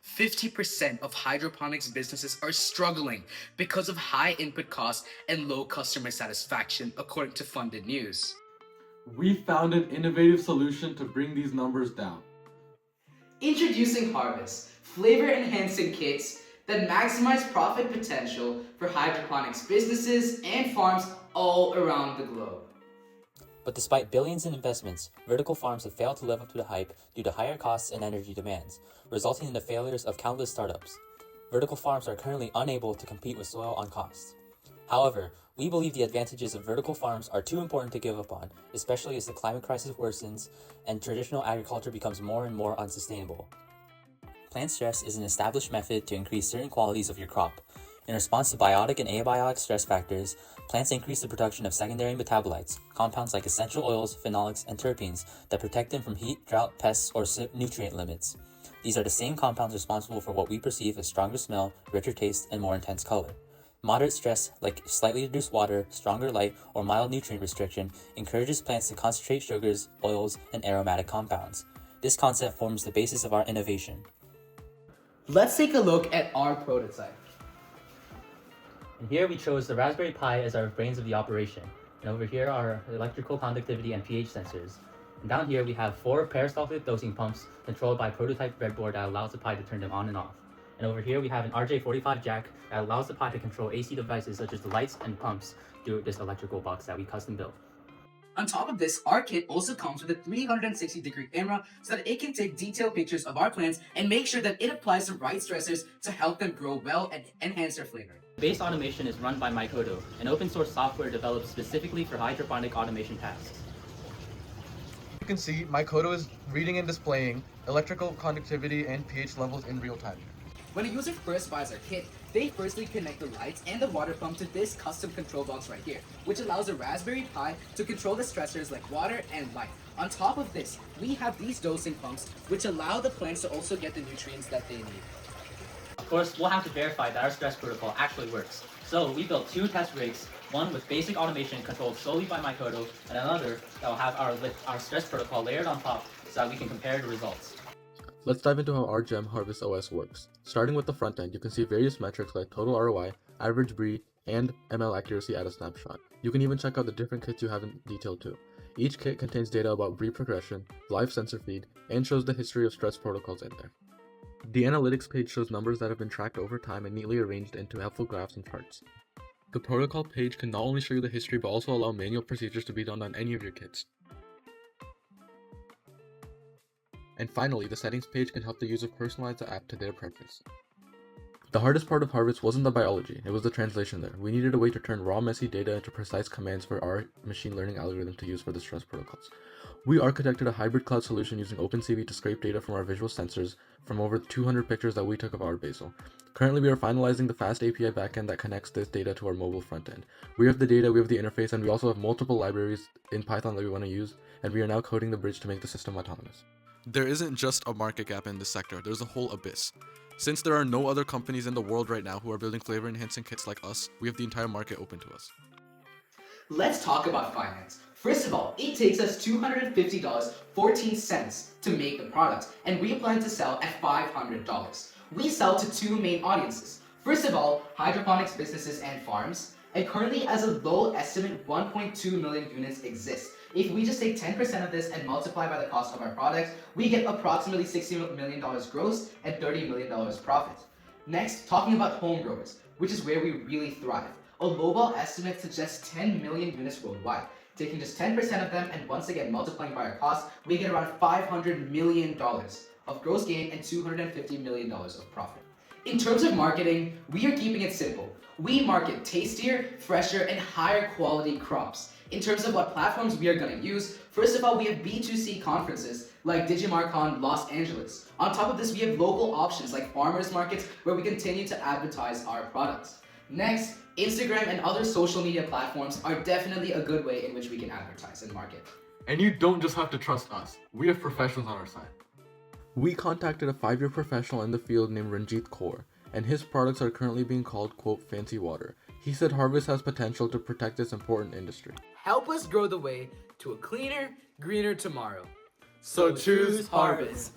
50% of hydroponics businesses are struggling because of high input costs and low customer satisfaction, according to Funded News. We found an innovative solution to bring these numbers down. Introducing Harvis, flavor-enhancing kits that maximize profit potential for hydroponics businesses and farms all around the globe. But despite billions in investments, vertical farms have failed to live up to the hype due to higher costs and energy demands, resulting in the failures of countless startups. Vertical farms are currently unable to compete with soil on cost. However, we believe the advantages of vertical farms are too important to give up on, especially as the climate crisis worsens and traditional agriculture becomes more and more unsustainable. Plant stress is an established method to increase certain qualities of your crop. In response to biotic and abiotic stress factors, plants increase the production of secondary metabolites, compounds like essential oils, phenolics, and terpenes that protect them from heat, drought, pests, or nutrient limits. These are the same compounds responsible for what we perceive as stronger smell, richer taste, and more intense color. Moderate stress, like slightly reduced water, stronger light, or mild nutrient restriction, encourages plants to concentrate sugars, oils, and aromatic compounds. This concept forms the basis of our innovation. Let's take a look at our prototype. And here we chose the Raspberry Pi as our brains of the operation. And over here are electrical conductivity and pH sensors. And down here we have 4 peristaltic dosing pumps controlled by a prototype breadboard that allows the Pi to turn them on and off. And over here we have an RJ45 jack that allows the Pi to control AC devices such as the lights and pumps through this electrical box that we custom built. On top of this, our kit also comes with a 360-degree camera so that it can take detailed pictures of our plants and make sure that it applies the right stressors to help them grow well and enhance their flavor. Base automation is run by Mycoto, an open source software developed specifically for hydroponic automation tasks. You can see Mycoto is reading and displaying electrical conductivity and pH levels in real time. When a user first buys our kit, they firstly connect the lights and the water pump to this custom control box right here, which allows a Raspberry Pi to control the stressors like water and light. On top of this, we have these dosing pumps, which allow the plants to also get the nutrients that they need. Of course, we'll have to verify that our stress protocol actually works. So we built 2 test rigs, one with basic automation controlled solely by Mycoto, and another that will have our stress protocol layered on top so that we can compare the results. Let's dive into how our GEM Harvis OS works. Starting with the front end, you can see various metrics like total ROI, average BRE, and ML accuracy at a snapshot. You can even check out the different kits you have in detail too. Each kit contains data about BRE progression, live sensor feed, and shows the history of stress protocols in there. The analytics page shows numbers that have been tracked over time and neatly arranged into helpful graphs and charts. The protocol page can not only show you the history but also allow manual procedures to be done on any of your kits. And finally, the settings page can help the user personalize the app to their preference. The hardest part of Harvis wasn't the biology, it was the translation there. We needed a way to turn raw messy data into precise commands for our machine learning algorithm to use for the stress protocols. We architected a hybrid cloud solution using OpenCV to scrape data from our visual sensors from over 200 pictures that we took of our basil. Currently, we are finalizing the fast API backend that connects this data to our mobile frontend. We have the data, we have the interface, and we also have multiple libraries in Python that we want to use, and we are now coding the bridge to make the system autonomous. There isn't just a market gap in this sector, there's a whole abyss. Since there are no other companies in the world right now who are building flavor enhancing kits like us, we have the entire market open to us. Let's talk about finance. First of all, it takes us $250.14 to make the product, and we plan to sell at $500. We sell to 2 main audiences. First of all, hydroponics businesses and farms, and currently as a low estimate, 1.2 million units exist. If we just take 10% of this and multiply by the cost of our product, we get approximately $60 million gross and $30 million profit. Next, talking about home growers, which is where we really thrive. A lowball estimate suggests 10 million units worldwide. Taking just 10% of them and once again multiplying by our cost, we get around $500 million of gross gain and $250 million of profit. In terms of marketing, we are keeping it simple. We market tastier, fresher, and higher quality crops. In terms of what platforms we are going to use, first of all, we have B2C conferences like DigimarCon Los Angeles. On top of this, we have local options like farmers markets where we continue to advertise our products. Next, Instagram and other social media platforms are definitely a good way in which we can advertise and market. And you don't just have to trust us, we have professionals on our side. We contacted a 5-year professional in the field named Ranjit Kaur, and his products are currently being called, quote, fancy water. He said Harvis has potential to protect this important industry. Help us grow the way to a cleaner, greener tomorrow. So choose Harvis.